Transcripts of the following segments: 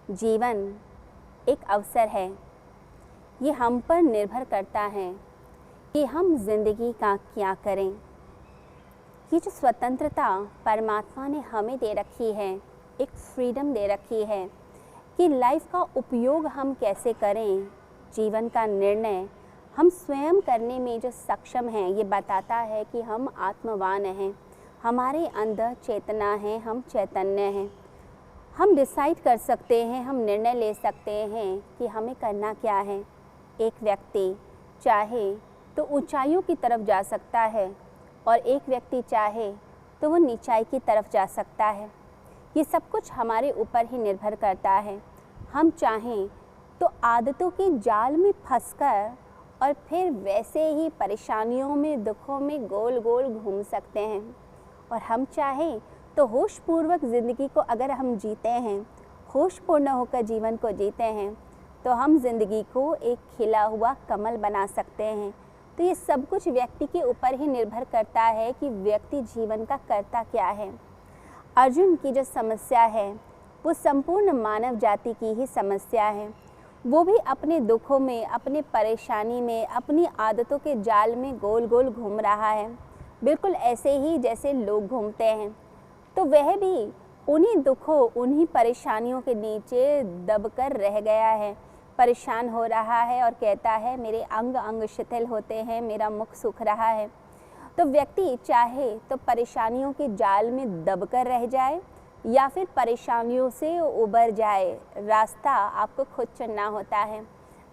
जीवन एक अवसर है। ये हम पर निर्भर करता है कि हम जिंदगी का क्या करें। ये जो स्वतंत्रता परमात्मा ने हमें दे रखी है, एक फ्रीडम दे रखी है कि लाइफ का उपयोग हम कैसे करें, जीवन का निर्णय हम स्वयं करने में जो सक्षम हैं, ये बताता है कि हम आत्मवान हैं, हमारे अंदर चेतना है, हम चैतन्य हैं। हम डिसाइड कर सकते हैं, हम निर्णय ले सकते हैं कि हमें करना क्या है। एक व्यक्ति चाहे तो ऊंचाइयों की तरफ जा सकता है और एक व्यक्ति चाहे तो वो नीचाई की तरफ जा सकता है। ये सब कुछ हमारे ऊपर ही निर्भर करता है। हम चाहें तो आदतों के जाल में फंसकर और फिर वैसे ही परेशानियों में, दुखों में गोल गोल घूम सकते हैं, और हम चाहें तो होशपूर्वक ज़िंदगी को अगर हम जीते हैं, होशपूर्ण होकर जीवन को जीते हैं, तो हम ज़िंदगी को एक खिला हुआ कमल बना सकते हैं। तो ये सब कुछ व्यक्ति के ऊपर ही निर्भर करता है कि व्यक्ति जीवन का करता क्या है। अर्जुन की जो समस्या है वो संपूर्ण मानव जाति की ही समस्या है। वो भी अपने दुखों में, अपने परेशानी में, अपनी आदतों के जाल में गोल गोल घूम रहा है, बिल्कुल ऐसे ही जैसे लोग घूमते हैं। तो वह भी उन्हीं दुखों, उन्हीं परेशानियों के नीचे दबकर रह गया है, परेशान हो रहा है और कहता है मेरे अंग अंग शिथिल होते हैं, मेरा मुख सूख रहा है। तो व्यक्ति चाहे तो परेशानियों के जाल में दबकर रह जाए या फिर परेशानियों से उबर जाए। रास्ता आपको खुद चुनना होता है।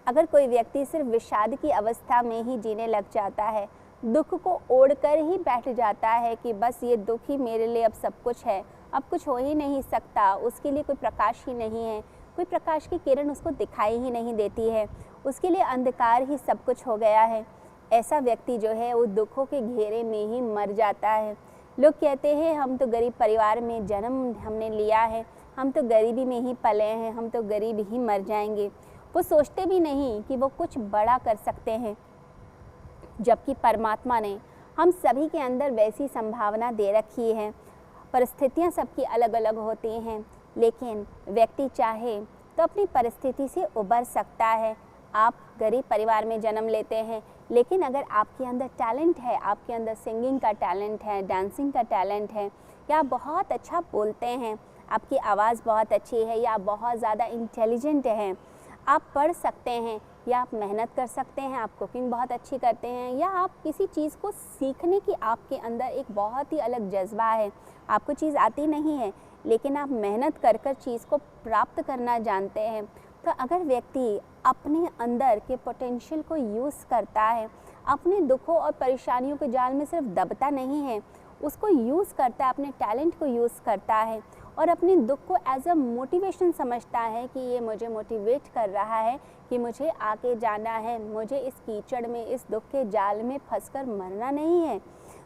अगर कोई व्यक्ति सिर्फ विषाद की अवस्था में ही जीने लग जाता है, दुख को ओढ़कर ही बैठ जाता है कि बस ये दुख ही मेरे लिए अब सब कुछ है, अब कुछ हो ही नहीं सकता, उसके लिए कोई प्रकाश ही नहीं है, कोई प्रकाश की किरण उसको दिखाई ही नहीं देती है, उसके लिए अंधकार ही सब कुछ हो गया है, ऐसा व्यक्ति जो है वो दुखों के घेरे में ही मर जाता है। लोग कहते हैं हम तो गरीब परिवार में जन्म हमने लिया है, हम तो गरीबी में ही पले हैं, हम तो गरीब ही मर जाएंगे। वो सोचते भी नहीं कि वो कुछ बड़ा कर सकते हैं, जबकि परमात्मा ने हम सभी के अंदर वैसी संभावना दे रखी है। परिस्थितियां सबकी अलग अलग होती हैं, लेकिन व्यक्ति चाहे तो अपनी परिस्थिति से उबर सकता है। आप गरीब परिवार में जन्म लेते हैं, लेकिन अगर आपके अंदर टैलेंट है, आपके अंदर सिंगिंग का टैलेंट है, डांसिंग का टैलेंट है, या आप बहुत अच्छा बोलते हैं, आपकी आवाज़ बहुत अच्छी है, या आप बहुत ज़्यादा इंटेलिजेंट हैं, आप पढ़ सकते हैं, या आप मेहनत कर सकते हैं, आप कुकिंग बहुत अच्छी करते हैं, या आप किसी चीज़ को सीखने की आपके अंदर एक बहुत ही अलग जज्बा है, आपको चीज़ आती नहीं है लेकिन आप मेहनत कर कर चीज़ को प्राप्त करना जानते हैं। तो अगर व्यक्ति अपने अंदर के पोटेंशियल को यूज़ करता है, अपने दुखों और परेशानियों के जाल में सिर्फ दबता नहीं है, उसको यूज़ करता है, अपने टैलेंट को यूज़ करता है और अपने दुख को एज अ मोटिवेशन समझता है कि ये मुझे मोटिवेट कर रहा है कि मुझे आगे जाना है, मुझे इस कीचड़ में, इस दुख के जाल में फंसकर मरना नहीं है।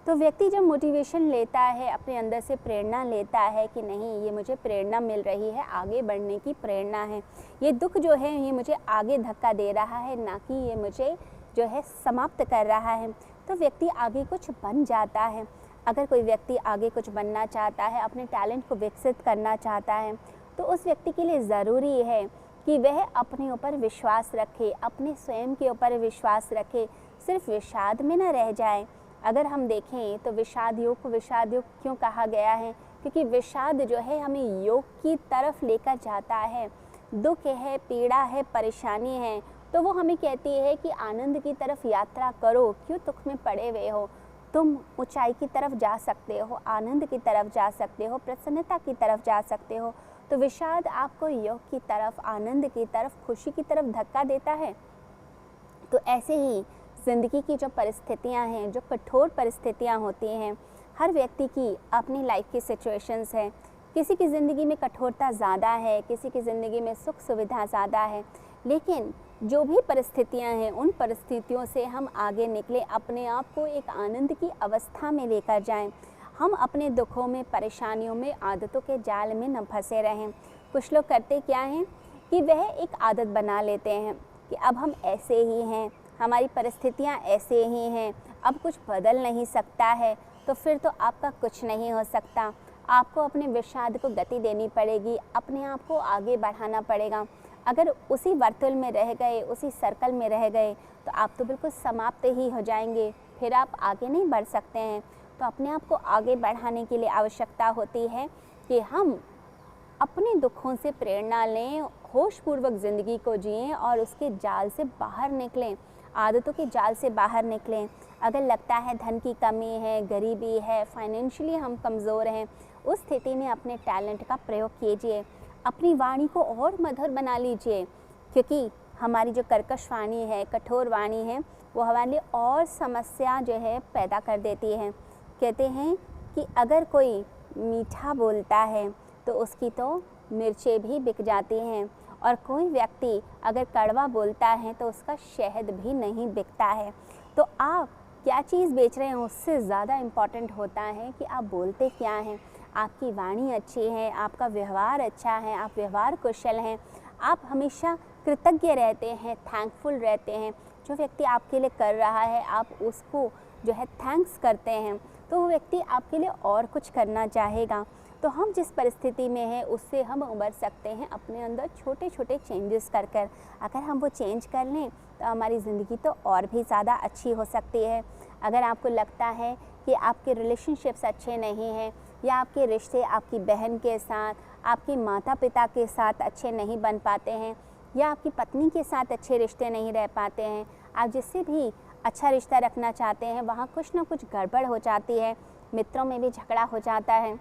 तो व्यक्ति जब मोटिवेशन लेता है, अपने अंदर से प्रेरणा लेता है कि नहीं, ये मुझे प्रेरणा मिल रही है, आगे बढ़ने की प्रेरणा है, ये दुख जो है ये मुझे आगे धक्का दे रहा है, ना कि ये मुझे जो है समाप्त कर रहा है, तो व्यक्ति आगे कुछ बन जाता है। अगर कोई व्यक्ति आगे कुछ बनना चाहता है, अपने टैलेंट को विकसित करना चाहता है, तो उस व्यक्ति के लिए ज़रूरी है कि वह अपने ऊपर विश्वास रखे, अपने स्वयं के ऊपर विश्वास रखे, सिर्फ विषाद में न रह जाए। अगर हम देखें तो विषाद योग को विषाद योग क्यों कहा गया है? क्योंकि विषाद जो है हमें योग की तरफ लेकर जाता है। दुख है, पीड़ा है, परेशानी है, तो वो हमें कहती है कि आनंद की तरफ यात्रा करो, क्यों दुख में पड़े हुए हो, तुम ऊंचाई की तरफ जा सकते हो, आनंद की तरफ जा सकते हो, प्रसन्नता की तरफ जा सकते हो। तो विषाद आपको योग की तरफ, आनंद की तरफ, खुशी की तरफ धक्का देता है। तो ऐसे ही ज़िंदगी की जो परिस्थितियां हैं, जो कठोर परिस्थितियां होती हैं, हर व्यक्ति की अपनी लाइफ की सिचुएशंस है। किसी की ज़िंदगी में कठोरता ज़्यादा है, किसी की ज़िंदगी में सुख सुविधा ज़्यादा है, लेकिन जो भी परिस्थितियां हैं, उन परिस्थितियों से हम आगे निकले, अपने आप को एक आनंद की अवस्था में लेकर जाएं। हम अपने दुखों में, परेशानियों में, आदतों के जाल में न फंसे रहें। कुछ लोग करते क्या हैं कि वह एक आदत बना लेते हैं कि अब हम ऐसे ही हैं, हमारी परिस्थितियां ऐसे ही हैं, अब कुछ बदल नहीं सकता है, तो फिर तो आपका कुछ नहीं हो सकता। आपको अपने विषाद को गति देनी पड़ेगी, अपने आप को आगे बढ़ाना पड़ेगा। अगर उसी वर्तुल में रह गए, उसी सर्कल में रह गए तो आप तो बिल्कुल समाप्त ही हो जाएंगे, फिर आप आगे नहीं बढ़ सकते हैं। तो अपने आप को आगे बढ़ाने के लिए आवश्यकता होती है कि हम अपने दुखों से प्रेरणा लें, होशपूर्वक ज़िंदगी को जिएं और उसके जाल से बाहर निकलें, आदतों के जाल से बाहर निकलें। अगर लगता है धन की कमी है, गरीबी है, फाइनेंशियली हम कमज़ोर हैं, उस स्थिति में अपने टैलेंट का प्रयोग कीजिए, अपनी वाणी को और मधुर बना लीजिए, क्योंकि हमारी जो कर्कश वाणी है, कठोर वाणी है, वो हमारे लिए और समस्या जो है पैदा कर देती है। कहते हैं कि अगर कोई मीठा बोलता है तो उसकी तो मिर्चें भी बिक जाती हैं, और कोई व्यक्ति अगर कड़वा बोलता है तो उसका शहद भी नहीं बिकता है। तो आप क्या चीज़ बेच रहे हैं उससे ज़्यादा इम्पॉर्टेंट होता है कि आप बोलते क्या हैं। आपकी वाणी अच्छी है, आपका व्यवहार अच्छा है, आप व्यवहार कुशल हैं, आप हमेशा कृतज्ञ रहते हैं, थैंकफुल रहते हैं। जो व्यक्ति आपके लिए कर रहा है आप उसको जो है थैंक्स करते हैं, तो वो व्यक्ति आपके लिए और कुछ करना चाहेगा। तो हम जिस परिस्थिति में हैं उससे हम उबर सकते हैं अपने अंदर छोटे छोटे चेंजेस कर कर। अगर हम वो चेंज कर लें तो हमारी ज़िंदगी तो और भी ज़्यादा अच्छी हो सकती है। अगर आपको लगता है कि आपके रिलेशनशिप्स अच्छे नहीं हैं, या आपके रिश्ते आपकी बहन के साथ, आपके माता पिता के साथ अच्छे नहीं बन पाते हैं, या आपकी पत्नी के साथ अच्छे रिश्ते नहीं रह पाते हैं, आप जिससे भी अच्छा रिश्ता रखना चाहते हैं वहाँ कुछ ना कुछ गड़बड़ हो जाती है, मित्रों में भी झगड़ा हो जाता है,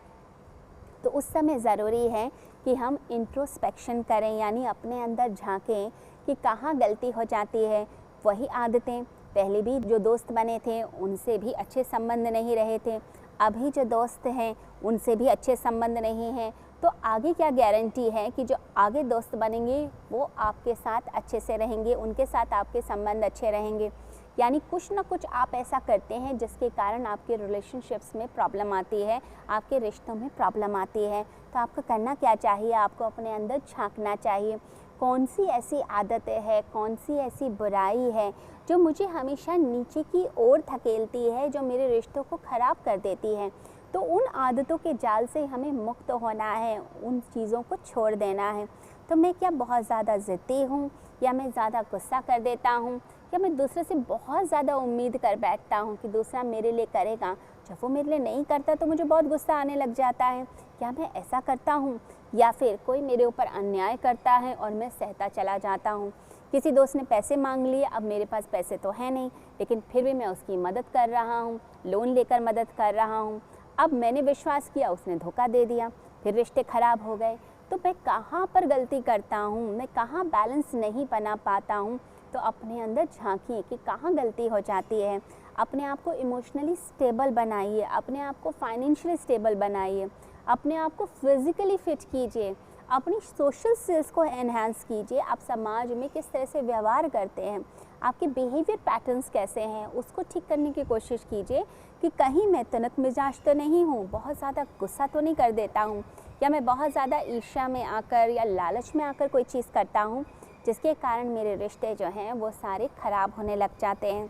तो उस समय ज़रूरी है कि हम इंट्रोस्पेक्शन करें, यानी अपने अंदर झांकें कि कहाँ गलती हो जाती है। वही आदतें, पहले भी जो दोस्त बने थे उनसे भी अच्छे संबंध नहीं रहे थे, अभी जो दोस्त हैं उनसे भी अच्छे संबंध नहीं हैं, तो आगे क्या गारंटी है कि जो आगे दोस्त बनेंगे वो आपके साथ अच्छे से रहेंगे, उनके साथ आपके संबंध अच्छे रहेंगे। यानी कुछ ना कुछ आप ऐसा करते हैं जिसके कारण आपके रिलेशनशिप्स में प्रॉब्लम आती है, आपके रिश्तों में प्रॉब्लम आती है। तो आपको करना क्या चाहिए, आपको अपने अंदर झांकना चाहिए, कौन सी ऐसी आदतें हैं, कौन सी ऐसी बुराई है जो मुझे हमेशा नीचे की ओर धकेलती है, जो मेरे रिश्तों को ख़राब कर देती है। तो उन आदतों के जाल से हमें मुक्त होना है, उन चीज़ों को छोड़ देना है। तो मैं क्या बहुत ज़्यादा ज़िद्दी हूँ, या मैं ज़्यादा गुस्सा कर देता हूँ, या मैं दूसरे से बहुत ज़्यादा उम्मीद कर बैठता हूँ कि दूसरा मेरे लिए करेगा, जब वो मेरे लिए नहीं करता तो मुझे बहुत गुस्सा आने लग जाता है। क्या मैं ऐसा करता हूँ, या फिर कोई मेरे ऊपर अन्याय करता है और मैं सहता चला जाता हूँ। किसी दोस्त ने पैसे मांग लिए, अब मेरे पास पैसे तो है नहीं, लेकिन फिर भी मैं उसकी मदद कर रहा हूँ, लोन लेकर मदद कर रहा हूँ। अब मैंने विश्वास किया, उसने धोखा दे दिया, फिर रिश्ते ख़राब हो गए। तो मैं कहाँ पर गलती करता हूँ, मैं कहाँ बैलेंस नहीं बना पाता हूँ। तो अपने अंदर झांकिए कि कहाँ गलती हो जाती है, अपने आप को इमोशनली स्टेबल बनाइए, अपने आप को फाइनेंशियली स्टेबल बनाइए, अपने आप को फिज़िकली फिट कीजिए, अपनी सोशल स्किल्स को एनहांस कीजिए। आप समाज में किस तरह से व्यवहार करते हैं, आपके बिहेवियर पैटर्न्स कैसे हैं, उसको ठीक करने की कोशिश कीजिए कि कहीं मैं तनक मिजाज तो नहीं हूँ, बहुत ज़्यादा गुस्सा तो नहीं कर देता हूँ, या मैं बहुत ज़्यादा ईर्ष्या में आकर या लालच में आकर कोई चीज़ करता हूँ जिसके कारण मेरे रिश्ते जो हैं वो सारे ख़राब होने लग जाते हैं।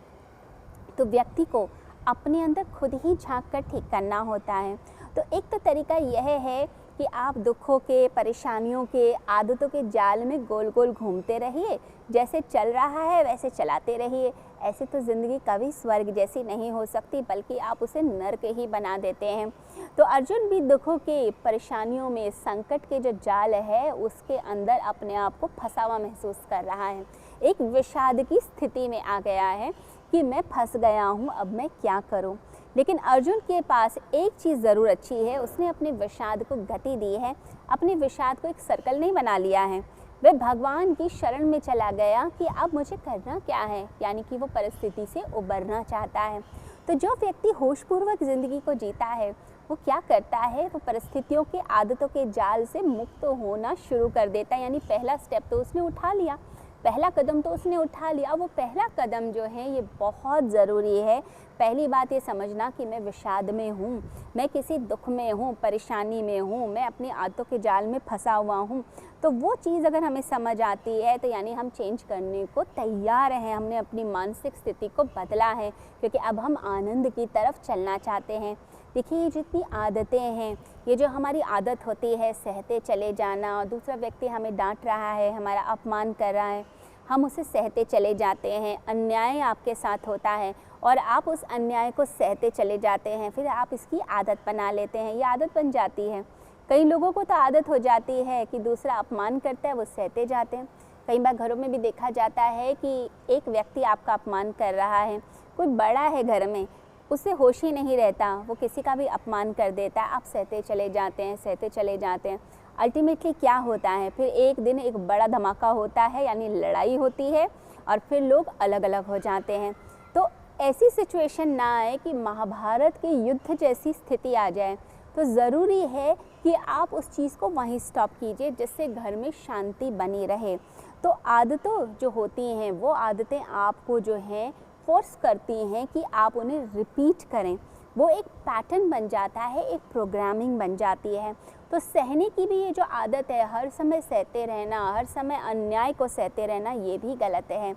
तो व्यक्ति को अपने अंदर खुद ही झांक कर ठीक करना होता है। तो एक तो तरीका यह है कि आप दुखों के, परेशानियों के, आदतों के जाल में गोल गोल घूमते रहिए, जैसे चल रहा है वैसे चलाते रहिए। ऐसे तो ज़िंदगी कभी स्वर्ग जैसी नहीं हो सकती, बल्कि आप उसे नर्क ही बना देते हैं। तो अर्जुन भी दुखों के, परेशानियों में, संकट के जो जाल है उसके अंदर अपने आप को फंसा हुआ महसूस कर रहा है, एक विषाद की स्थिति में आ गया है कि मैं फंस गया हूँ, अब मैं क्या करूँ। लेकिन अर्जुन के पास एक चीज़ ज़रूर अच्छी है, उसने अपने विषाद को गति दी है, अपने विषाद को एक सर्कल नहीं बना लिया है, वह भगवान की शरण में चला गया कि अब मुझे करना क्या है, यानी कि वो परिस्थिति से उबरना चाहता है। तो जो व्यक्ति होशपूर्वक ज़िंदगी को जीता है वो क्या करता है, वो परिस्थितियों के, आदतों के जाल से मुक्त होना शुरू कर देता है। यानी पहला स्टेप तो उसने उठा लिया, पहला कदम तो उसने उठा लिया। वो पहला कदम जो है ये बहुत ज़रूरी है। पहली बात ये समझना कि मैं विषाद में हूँ, मैं किसी दुख में हूँ, परेशानी में हूँ, मैं अपनी आदतों के जाल में फंसा हुआ हूँ। तो वो चीज़ अगर हमें समझ आती है तो यानी हम चेंज करने को तैयार हैं, हमने अपनी मानसिक स्थिति को बदला है, क्योंकि अब हम आनंद की तरफ चलना चाहते हैं। देखिए ये जितनी आदतें हैं, ये जो हमारी आदत होती है सहते चले जाना, और दूसरा व्यक्ति हमें डांट रहा है, हमारा अपमान कर रहा है, हम उसे सहते चले जाते हैं। अन्याय आपके साथ होता है और आप उस अन्याय को सहते चले जाते हैं, फिर आप इसकी आदत बना लेते हैं, ये आदत बन जाती है। कई लोगों को तो आदत हो जाती है कि दूसरा अपमान करता है वो सहते जाते हैं। कई बार घरों में भी देखा जाता है कि एक व्यक्ति आपका अपमान कर रहा है, कोई बड़ा है घर में, उसे होश ही नहीं रहता, वो किसी का भी अपमान कर देता है, आप सहते चले जाते हैं, सहते चले जाते हैं। अल्टीमेटली क्या होता है, फिर एक दिन एक बड़ा धमाका होता है, यानी लड़ाई होती है और फिर लोग अलग अलग हो जाते हैं। तो ऐसी सिचुएशन ना आए कि महाभारत के युद्ध जैसी स्थिति आ जाए, तो ज़रूरी है कि आप उस चीज़ को वहीं स्टॉप कीजिए जिससे घर में शांति बनी रहे। तो आदतों जो होती हैं वो आदतें आपको जो हैं फोर्स करती हैं कि आप उन्हें रिपीट करें, वो एक पैटर्न बन जाता है, एक प्रोग्रामिंग बन जाती है। तो सहने की भी ये जो आदत है, हर समय सहते रहना, हर समय अन्याय को सहते रहना, ये भी गलत है।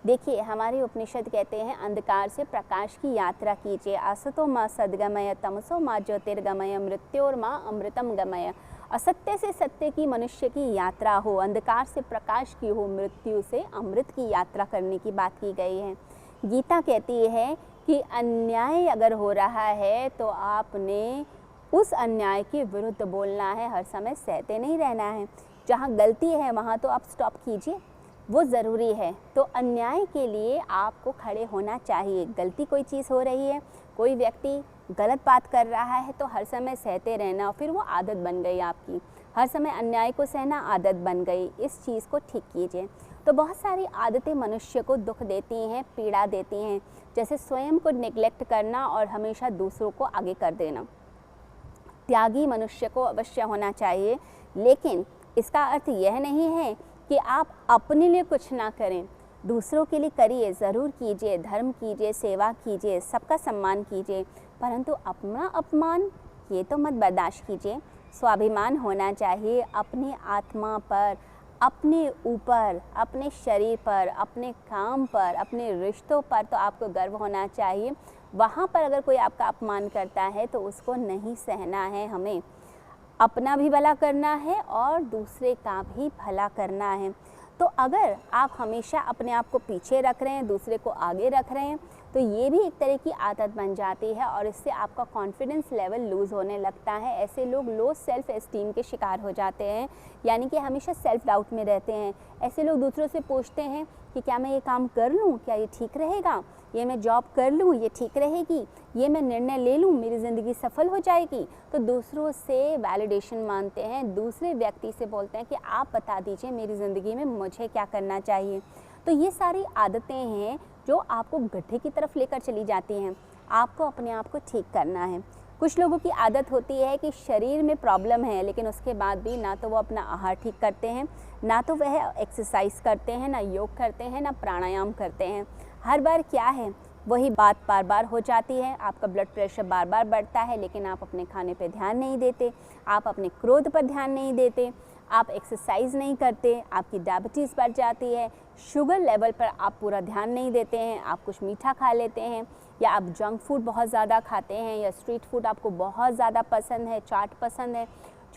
देखिए हमारे उपनिषद कहते हैं अंधकार से प्रकाश की यात्रा कीजिए, असतो माँ सद्गमय तमसो माँ ज्योतिर्गमय मृत्योर माँ अमृतम गमय। असत्य से सत्य की मनुष्य की यात्रा हो, अंधकार से प्रकाश की हो, मृत्यु से अमृत की यात्रा करने की बात की गई है। गीता कहती है कि अन्याय अगर हो रहा है तो आपने उस अन्याय के विरुद्ध बोलना है, हर समय सहते नहीं रहना है। जहाँ गलती है वहाँ तो आप स्टॉप कीजिए, वो ज़रूरी है। तो अन्याय के लिए आपको खड़े होना चाहिए। गलती कोई चीज़ हो रही है, कोई व्यक्ति गलत बात कर रहा है तो हर समय सहते रहना, फिर वो आदत बन गई आपकी, हर समय अन्याय को सहना आदत बन गई। इस चीज़ को ठीक कीजिए। तो बहुत सारी आदतें मनुष्य को दुख देती हैं, पीड़ा देती हैं, जैसे स्वयं को नेग्लेक्ट करना और हमेशा दूसरों को आगे कर देना। त्यागी मनुष्य को अवश्य होना चाहिए, लेकिन इसका अर्थ यह नहीं है कि आप अपने लिए कुछ ना करें, दूसरों के लिए करिए, ज़रूर कीजिए, धर्म कीजिए, सेवा कीजिए, सबका सम्मान कीजिए, परंतु अपना अपमान ये तो मत बर्दाश्त कीजिए। स्वाभिमान होना चाहिए अपनी आत्मा पर, अपने ऊपर, अपने शरीर पर, अपने काम पर, अपने रिश्तों पर तो आपको गर्व होना चाहिए। वहाँ पर अगर कोई आपका अपमान करता है तो उसको नहीं सहना है। हमें अपना भी भला करना है और दूसरे का भी भला करना है। तो अगर आप हमेशा अपने आप को पीछे रख रहे हैं, दूसरे को आगे रख रहे हैं, तो ये भी एक तरह की आदत बन जाती है और इससे आपका कॉन्फिडेंस लेवल लूज़ होने लगता है। ऐसे लोग लो सेल्फ एस्टीम के शिकार हो जाते हैं, यानी कि हमेशा सेल्फ डाउट में रहते हैं। ऐसे लोग दूसरों से पूछते हैं कि क्या मैं ये काम कर लूँ, क्या ये ठीक रहेगा, ये मैं जॉब कर लूँ, ये ठीक रहेगी, ये मैं निर्णय ले लूँ, मेरी ज़िंदगी सफल हो जाएगी। तो दूसरों से वैलिडेशन मांगते हैं, दूसरे व्यक्ति से बोलते हैं कि आप बता दीजिए मेरी ज़िंदगी में मुझे क्या करना चाहिए। तो ये सारी आदतें हैं जो आपको गड्ढे की तरफ लेकर चली जाती हैं। आपको अपने आप को ठीक करना है। कुछ लोगों की आदत होती है कि शरीर में प्रॉब्लम है, लेकिन उसके बाद भी ना तो वो अपना आहार ठीक करते हैं, ना तो वह एक्सरसाइज करते हैं, ना योग करते हैं, ना प्राणायाम करते हैं। हर बार क्या है, वही बात बार बार हो जाती है। आपका ब्लड प्रेशर बार बार बढ़ता है, लेकिन आप अपने खाने पे ध्यान नहीं देते, आप अपने क्रोध पर ध्यान नहीं देते, आप एक्सरसाइज नहीं करते, आपकी डायबिटीज़ बढ़ जाती है, शुगर लेवल पर आप पूरा ध्यान नहीं देते हैं, आप कुछ मीठा खा लेते हैं, या आप जंक फूड बहुत ज़्यादा खाते हैं, या स्ट्रीट फूड आपको बहुत ज़्यादा पसंद है, चाट पसंद है।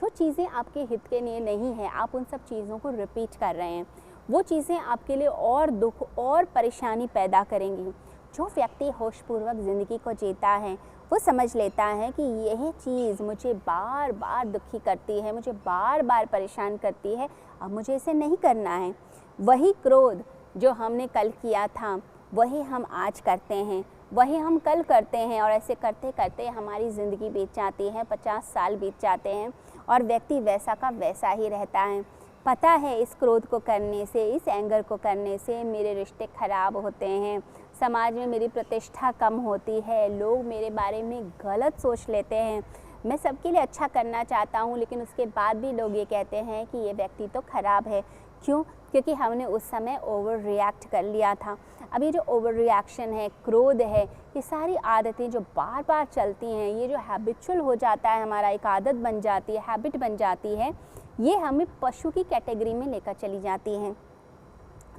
जो चीज़ें आपके हित के लिए नहीं है, आप उन सब चीज़ों को रिपीट कर रहे हैं। वो चीज़ें आपके लिए और दुख और परेशानी पैदा करेंगी। जो व्यक्ति होशपूर्वक ज़िंदगी को जीता है वो समझ लेता है कि यह चीज़ मुझे बार बार दुखी करती है, मुझे बार बार परेशान करती है, अब मुझे इसे नहीं करना है। वही क्रोध जो हमने कल किया था वही हम आज करते हैं, वही हम कल करते हैं, और ऐसे करते करते हमारी ज़िंदगी बीत जाती है, 50 साल बीत जाते हैं और व्यक्ति वैसा का वैसा ही रहता है। पता है इस क्रोध को करने से, इस एंगर को करने से मेरे रिश्ते ख़राब होते हैं, समाज में मेरी प्रतिष्ठा कम होती है, लोग मेरे बारे में गलत सोच लेते हैं। मैं सबके लिए अच्छा करना चाहता हूँ, लेकिन उसके बाद भी लोग ये कहते हैं कि ये व्यक्ति तो ख़राब है। क्यों? क्योंकि हमने उस समय ओवर रिएक्ट कर लिया था। अब ये जो ओवर रिएक्शन है, क्रोध है, ये सारी आदतें जो बार बार चलती हैं, ये जो हैबिचुअल हो जाता है, हमारा एक आदत बन जाती है, हैबिट बन जाती है, ये हमें पशु की कैटेगरी में लेकर चली जाती हैं।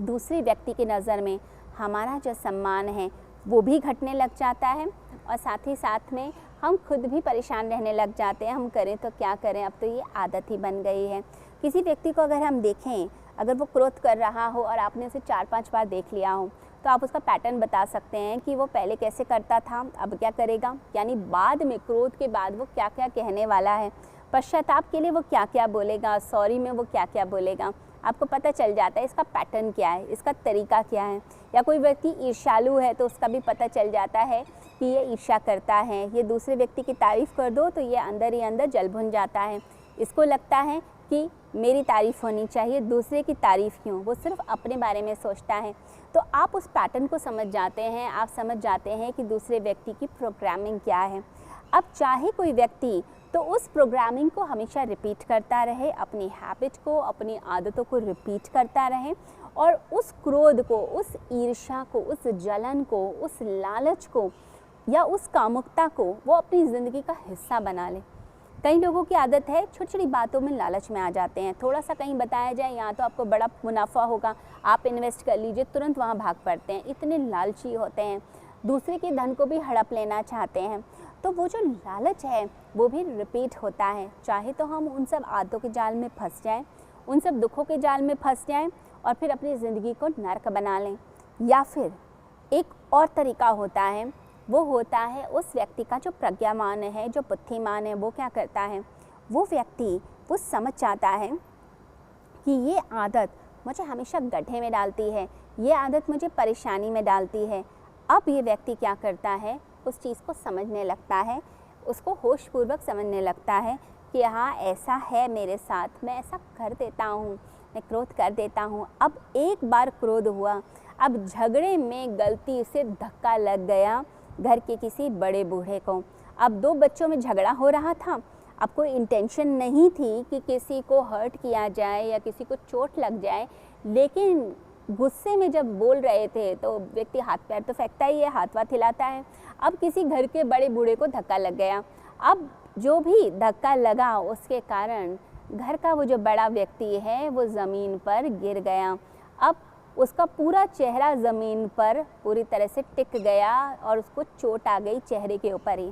दूसरे व्यक्ति की नज़र में हमारा जो सम्मान है वो भी घटने लग जाता है और साथ ही साथ में हम खुद भी परेशान रहने लग जाते हैं। हम करें तो क्या करें, अब तो ये आदत ही बन गई है। किसी व्यक्ति को अगर हम देखें, अगर वो क्रोध कर रहा हो और आपने उसे 4-5 बार देख लिया हो, तो आप उसका पैटर्न बता सकते हैं कि वो पहले कैसे करता था, अब क्या करेगा, यानी बाद में, क्रोध के बाद वो क्या क्या कहने वाला है, पश्चाताप के लिए वो क्या क्या बोलेगा, सॉरी में वो क्या क्या बोलेगा। आपको पता चल जाता है इसका पैटर्न क्या है, इसका तरीका क्या है। या कोई व्यक्ति ईर्ष्यालु है तो उसका भी पता चल जाता है कि ये ईर्ष्या करता है। ये दूसरे व्यक्ति की तारीफ़ कर दो तो ये अंदर ही अंदर जल भुन जाता है। इसको लगता है कि मेरी तारीफ़ होनी चाहिए, दूसरे की तारीफ़ क्यों, वो सिर्फ अपने बारे में सोचता है। तो आप उस पैटर्न को समझ जाते हैं, आप समझ जाते हैं कि दूसरे व्यक्ति की प्रोग्रामिंग क्या है। अब चाहे कोई व्यक्ति तो उस प्रोग्रामिंग को हमेशा रिपीट करता रहे, अपनी हैबिट को, अपनी आदतों को रिपीट करता रहे और उस क्रोध को, उस ईर्ष्या को, उस जलन को, उस लालच को या उस कामुकता को वो अपनी ज़िंदगी का हिस्सा बना ले। कई लोगों की आदत है छोटी छोटी बातों में लालच में आ जाते हैं। थोड़ा सा कहीं बताया जाए यहाँ तो आपको बड़ा मुनाफा होगा, आप इन्वेस्ट कर लीजिए, तुरंत वहाँ भाग पड़ते हैं। इतने लालची होते हैं, दूसरे के धन को भी हड़प लेना चाहते हैं। तो वो जो लालच है वो भी रिपीट होता है। चाहे तो हम उन सब आदतों के जाल में फंस जाएं, उन सब दुखों के जाल में फंस जाएं और फिर अपनी ज़िंदगी को नर्क बना लें, या फिर एक और तरीका होता है, वो होता है उस व्यक्ति का जो प्रज्ञावान है, जो बुद्धिमान है। वो क्या करता है, वो व्यक्ति वो समझ जाता है कि ये आदत मुझे हमेशा गड्ढे में डालती है, ये आदत मुझे परेशानी में डालती है। अब ये व्यक्ति क्या करता है, उस चीज़ को समझने लगता है, उसको होशपूर्वक समझने लगता है कि हाँ ऐसा है मेरे साथ, मैं ऐसा कर देता हूँ, मैं क्रोध कर देता हूँ। अब एक बार क्रोध हुआ, अब झगड़े में गलती से धक्का लग गया घर के किसी बड़े बूढ़े को। अब 2 बच्चों में झगड़ा हो रहा था, अब कोई इंटेंशन नहीं थी कि किसी को हर्ट किया जाए या किसी को चोट लग जाए, लेकिन गुस्से में जब बोल रहे थे तो व्यक्ति हाथ पैर तो फेंकता ही है, हाथ वाथ हिलाता है। अब किसी घर के बड़े बूढ़े को धक्का लग गया। अब जो भी धक्का लगा उसके कारण घर का वो जो बड़ा व्यक्ति है वो ज़मीन पर गिर गया। अब उसका पूरा चेहरा ज़मीन पर पूरी तरह से टिक गया और उसको चोट आ गई चेहरे के ऊपर ही,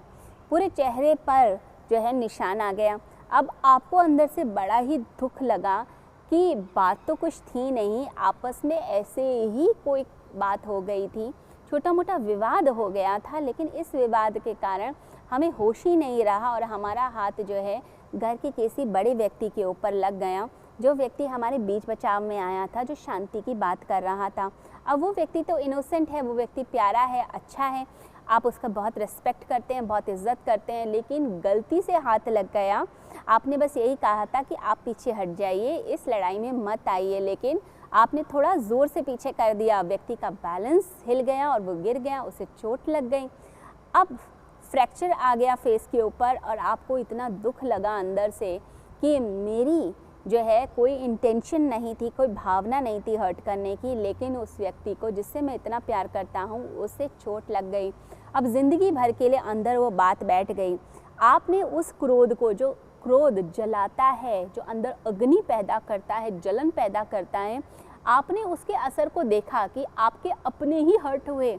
पूरे चेहरे पर जो है निशान आ गया। अब आपको अंदर से बड़ा ही दुख लगा कि बात तो कुछ थी नहीं, आपस में ऐसे ही कोई बात हो गई थी, छोटा मोटा विवाद हो गया था, लेकिन इस विवाद के कारण हमें होश ही नहीं रहा और हमारा हाथ जो है घर के किसी बड़े व्यक्ति के ऊपर लग गया, जो व्यक्ति हमारे बीच बचाव में आया था, जो शांति की बात कर रहा था। अब वो व्यक्ति तो इनोसेंट है, वो व्यक्ति प्यारा है, अच्छा है, आप उसका बहुत रिस्पेक्ट करते हैं, बहुत इज्जत करते हैं, लेकिन गलती से हाथ लग गया। आपने बस यही कहा था कि आप पीछे हट जाइए, इस लड़ाई में मत आइए, लेकिन आपने थोड़ा ज़ोर से पीछे कर दिया, व्यक्ति का बैलेंस हिल गया और वो गिर गया, उसे चोट लग गई। अब फ्रैक्चर आ गया फेस के ऊपर और आपको इतना दुख लगा अंदर से कि मेरी जो है कोई इंटेंशन नहीं थी, कोई भावना नहीं थी हर्ट करने की, लेकिन उस व्यक्ति को जिससे मैं इतना प्यार करता हूँ उससे चोट लग गई। अब ज़िंदगी भर के लिए अंदर वो बात बैठ गई। आपने उस क्रोध को, जो क्रोध जलाता है, जो अंदर अग्नि पैदा करता है, जलन पैदा करता है, आपने उसके असर को देखा कि आपके अपने ही हर्ट हुए,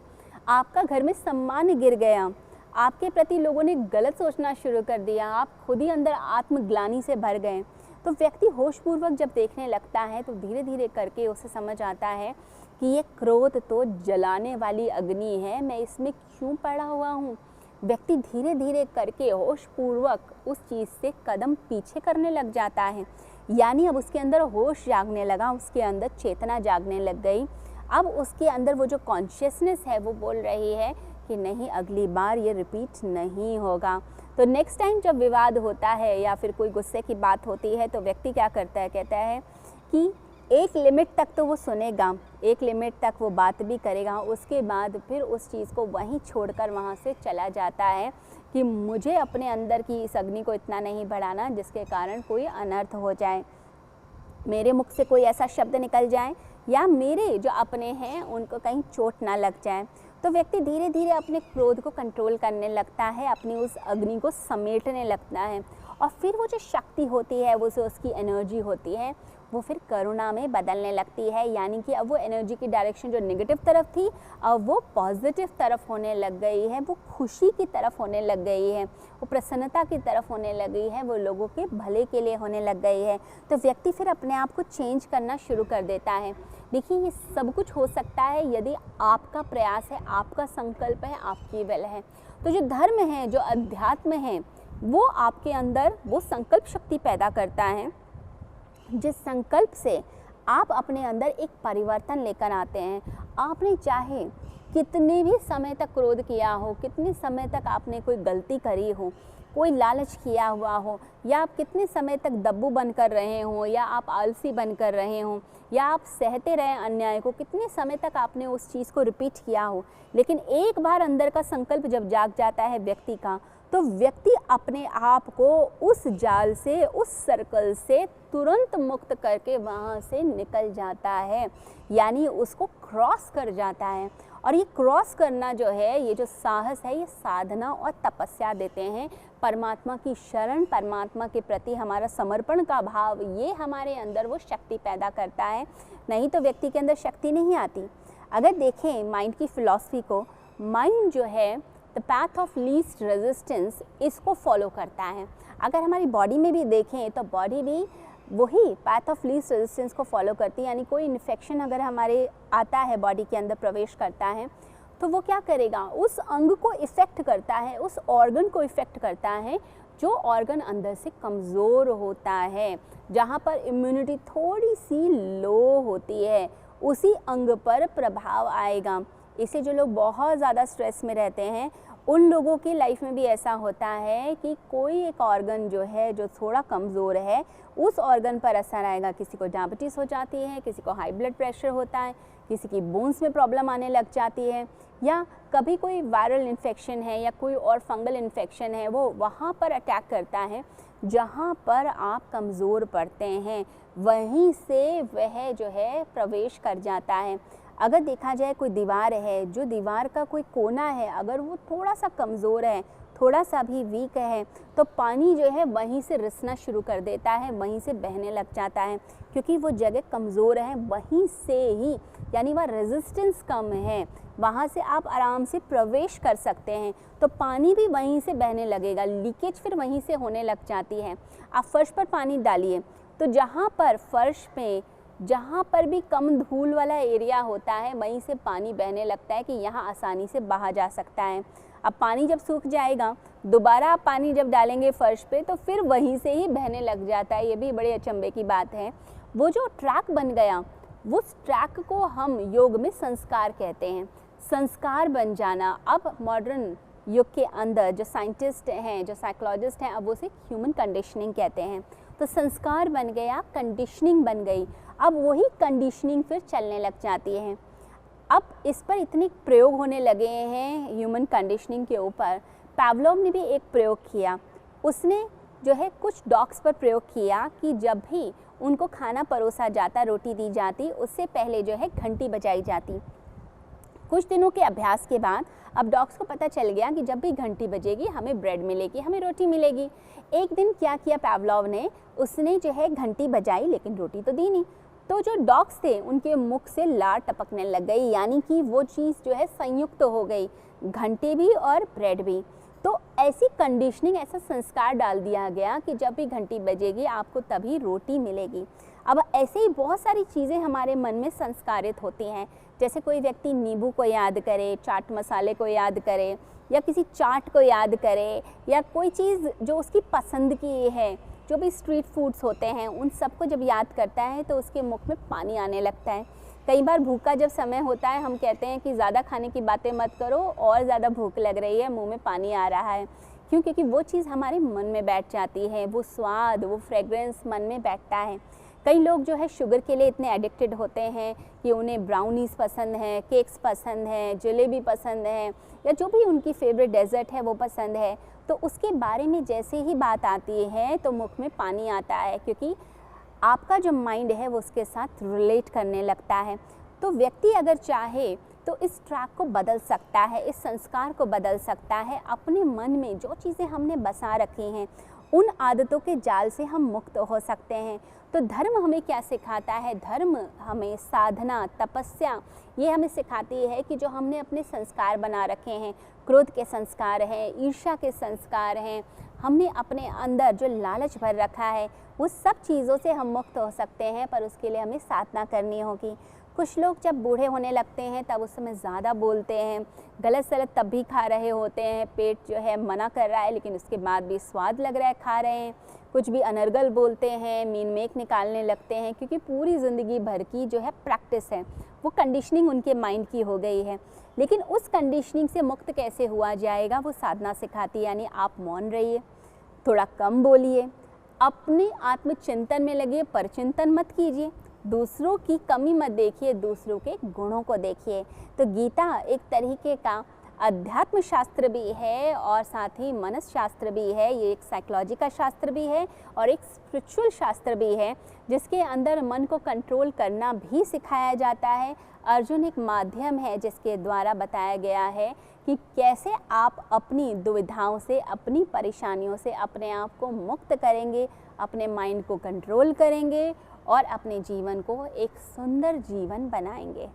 आपका घर में सम्मान गिर गया, आपके प्रति लोगों ने गलत सोचना शुरू कर दिया, आप खुद ही अंदर आत्मग्लानि से भर गए। तो व्यक्ति होशपूर्वक जब देखने लगता है तो धीरे धीरे करके उसे समझ आता है कि ये क्रोध तो जलाने वाली अग्नि है, मैं इसमें क्यों पड़ा हुआ हूँ। व्यक्ति धीरे धीरे करके होशपूर्वक उस चीज़ से कदम पीछे करने लग जाता है, यानी अब उसके अंदर होश जागने लगा, उसके अंदर चेतना जागने लग गई। अब उसके अंदर वो जो कॉन्शियसनेस है वो बोल रही है कि नहीं, अगली बार ये रिपीट नहीं होगा। तो नेक्स्ट टाइम जब विवाद होता है या फिर कोई गुस्से की बात होती है तो व्यक्ति क्या करता है, कहता है कि एक लिमिट तक तो वो सुनेगा, एक लिमिट तक वो बात भी करेगा, उसके बाद फिर उस चीज़ को वहीं छोड़कर वहाँ से चला जाता है कि मुझे अपने अंदर की इस अग्नि को इतना नहीं बढ़ाना जिसके कारण कोई अनर्थ हो जाए, मेरे मुख से कोई ऐसा शब्द निकल जाए या मेरे जो अपने हैं उनको कहीं चोट ना लग जाए। तो व्यक्ति धीरे धीरे अपने क्रोध को कंट्रोल करने लगता है, अपनी उस अग्नि को समेटने लगता है और फिर वो जो शक्ति होती है, वो जो उसकी एनर्जी होती है, वो फिर करुणा में बदलने लगती है, यानी कि अब वो एनर्जी की डायरेक्शन जो नेगेटिव तरफ थी अब वो पॉजिटिव तरफ होने लग गई है, वो खुशी की तरफ होने लग गई है, वो प्रसन्नता की तरफ होने लग गई है, वो लोगों के भले के लिए होने लग गई है। तो व्यक्ति फिर अपने आप को चेंज करना शुरू कर देता है। देखिए, ये सब कुछ हो सकता है यदि आपका प्रयास है, आपका संकल्प है, आपकी विल है। तो जो धर्म है, जो अध्यात्म है, वो आपके अंदर वो संकल्प शक्ति पैदा करता है, जिस संकल्प से आप अपने अंदर एक परिवर्तन लेकर आते हैं। आपने चाहे कितने भी समय तक क्रोध किया हो, कितने समय तक आपने कोई गलती करी हो, कोई लालच किया हुआ हो, या आप कितने समय तक दब्बू बन कर रहे हो, या आप आलसी बन कर रहे हो, या आप सहते रहे अन्याय को, कितने समय तक आपने उस चीज़ को रिपीट किया हो, लेकिन एक बार अंदर का संकल्प जब जाग जाता है व्यक्ति का, तो व्यक्ति अपने आप को उस जाल से, उस सर्कल से तुरंत मुक्त करके वहाँ से निकल जाता है, यानी उसको क्रॉस कर जाता है। और ये क्रॉस करना जो है, ये जो साहस है, ये साधना और तपस्या देते हैं। परमात्मा की शरण, परमात्मा के प्रति हमारा समर्पण का भाव, ये हमारे अंदर वो शक्ति पैदा करता है, नहीं तो व्यक्ति के अंदर शक्ति नहीं आती। अगर देखें माइंड की फिलॉसफी को, माइंड जो है the path of least resistance, इसको फॉलो करता है। अगर हमारी बॉडी में भी देखें तो बॉडी भी वही पैथ ऑफ लीस्ट रेजिस्टेंस को फॉलो करती है, यानी कोई इन्फेक्शन अगर हमारे आता है, बॉडी के अंदर प्रवेश करता है, तो वो क्या करेगा, उस अंग को इफ़ेक्ट करता है, उस ऑर्गन को इफ़ेक्ट करता है जो ऑर्गन अंदर से कमज़ोर होता है, जहाँ पर इम्यूनिटी थोड़ी सी लो होती है, उसी अंग पर प्रभाव आएगा। इससे जो लोग बहुत ज़्यादा स्ट्रेस में रहते हैं, उन लोगों की लाइफ में भी ऐसा होता है कि कोई एक ऑर्गन जो है, जो थोड़ा कमज़ोर है, उस ऑर्गन पर असर आएगा। किसी को डायबिटीज़ हो जाती है, किसी को हाई ब्लड प्रेशर होता है, किसी की बोन्स में प्रॉब्लम आने लग जाती है, या कभी कोई वायरल इन्फेक्शन है या कोई और फंगल इन्फेक्शन है, वो वहाँ पर अटैक करता है जहाँ पर आप कमज़ोर पड़ते हैं, वहीं से वह जो है प्रवेश कर जाता है। अगर देखा जाए कोई दीवार है, जो दीवार का कोई कोना है, अगर वो थोड़ा सा कमज़ोर है, थोड़ा सा भी वीक है, तो पानी जो है वहीं से रिसना शुरू कर देता है, वहीं से बहने लग जाता है, क्योंकि वो जगह कमज़ोर है, वहीं से ही, यानी वह रेजिस्टेंस कम है, वहाँ से आप आराम से प्रवेश कर सकते हैं, तो पानी भी वहीं से बहने लगेगा, लीकेज फिर वहीं से होने लग जाती है। आप फर्श पर पानी डालिए, तो जहाँ पर फर्श पे जहाँ पर भी कम धूल वाला एरिया होता है, वहीं से पानी बहने लगता है कि यहाँ आसानी से बहा जा सकता है। अब पानी जब सूख जाएगा, दोबारा आप पानी जब डालेंगे फर्श पे, तो फिर वहीं से ही बहने लग जाता है। ये भी बड़े अचंभे की बात है। वो जो ट्रैक बन गया, उस ट्रैक को हम योग में संस्कार कहते हैं। संस्कार बन जाना, अब मॉडर्न युग के अंदर जो साइंटिस्ट हैं, जो साइकोलॉजिस्ट हैं, अब उसे ह्यूमन कंडीशनिंग कहते हैं। तो संस्कार बन गया, कंडीशनिंग बन गई, अब वही कंडीशनिंग फिर चलने लग जाती है। अब इस पर इतने प्रयोग होने लगे हैं ह्यूमन कंडीशनिंग के ऊपर। पावलोव ने भी एक प्रयोग किया, उसने जो है कुछ डॉग्स पर प्रयोग किया कि जब भी उनको खाना परोसा जाता, रोटी दी जाती, उससे पहले जो है घंटी बजाई जाती। कुछ दिनों के अभ्यास के बाद अब डॉग्स को पता चल गया कि जब भी घंटी बजेगी हमें ब्रेड मिलेगी, हमें रोटी मिलेगी। एक दिन क्या किया पावलोव ने, उसने जो है घंटी बजाई लेकिन रोटी तो दी नहीं, तो जो डॉग्स थे उनके मुख से लार टपकने लग गई, यानी कि वो चीज़ जो है संयुक्त हो गई, घंटी भी और ब्रेड भी। तो ऐसी कंडीशनिंग, ऐसा संस्कार डाल दिया गया कि जब भी घंटी बजेगी आपको तभी रोटी मिलेगी। अब ऐसे ही बहुत सारी चीज़ें हमारे मन में संस्कारित होती हैं, जैसे कोई व्यक्ति नींबू को याद करे, चाट मसाले को याद करे, या किसी चाट को याद करे, या कोई चीज़ जो उसकी पसंद की है, जो भी स्ट्रीट फूड्स होते हैं, उन सबको जब याद करता है तो उसके मुख में पानी आने लगता है। कई बार भूख का जब समय होता है, हम कहते हैं कि ज़्यादा खाने की बातें मत करो, और ज़्यादा भूख लग रही है, मुंह में पानी आ रहा है। क्यों? क्योंकि वो चीज़ हमारे मन में बैठ जाती है, वो स्वाद, वो फ्रेग्रेंस मन में बैठता है। कई लोग जो है शुगर के लिए इतने एडिक्टेड होते हैं कि उन्हें ब्राउनीज़ पसंद हैं, केक्स पसंद हैं, जलेबी पसंद है, या जो भी उनकी फेवरेट डेजर्ट है वो पसंद है, तो उसके बारे में जैसे ही बात आती है तो मुख में पानी आता है, क्योंकि आपका जो माइंड है वो उसके साथ रिलेट करने लगता है। तो व्यक्ति अगर चाहे तो इस ट्रैक को बदल सकता है, इस संस्कार को बदल सकता है। अपने मन में जो चीज़ें हमने बसा रखी हैं उन आदतों के जाल से हम मुक्त हो सकते हैं। तो धर्म हमें क्या सिखाता है? धर्म हमें साधना, तपस्या, ये हमें सिखाती है कि जो हमने अपने संस्कार बना रखे हैं, क्रोध के संस्कार हैं, ईर्ष्या के संस्कार हैं, हमने अपने अंदर जो लालच भर रखा है, उस सब चीज़ों से हम मुक्त हो सकते हैं, पर उसके लिए हमें साधना करनी होगी। कुछ लोग जब बूढ़े होने लगते हैं तब उस समय ज़्यादा बोलते हैं, गलत सलत तब भी खा रहे होते हैं, पेट जो है मना कर रहा है लेकिन उसके बाद भी स्वाद लग रहा है, खा रहे हैं, कुछ भी अनर्गल बोलते हैं, मीन मेक निकालने लगते हैं, क्योंकि पूरी ज़िंदगी भर की जो है प्रैक्टिस है, वो कंडीशनिंग उनके माइंड की हो गई है। लेकिन उस कंडीशनिंग से मुक्त कैसे हुआ जाएगा, वो साधना सिखाती है। यानी आप मौन रहिए, थोड़ा कम बोलिए, अपने आत्मचिंतन में लगिए, परचिंतन मत कीजिए, दूसरों की कमी मत देखिए, दूसरों के गुणों को देखिए। तो गीता एक तरीके का अध्यात्म शास्त्र भी है और साथ ही मनस शास्त्र भी है। ये एक साइकोलॉजी का शास्त्र भी है और एक स्पिरिचुअल शास्त्र भी है, जिसके अंदर मन को कंट्रोल करना भी सिखाया जाता है। अर्जुन एक माध्यम है जिसके द्वारा बताया गया है कि कैसे आप अपनी दुविधाओं से, अपनी परेशानियों से अपने आप को मुक्त करेंगे, अपने माइंड को कंट्रोल करेंगे और अपने जीवन को एक सुंदर जीवन बनाएंगे।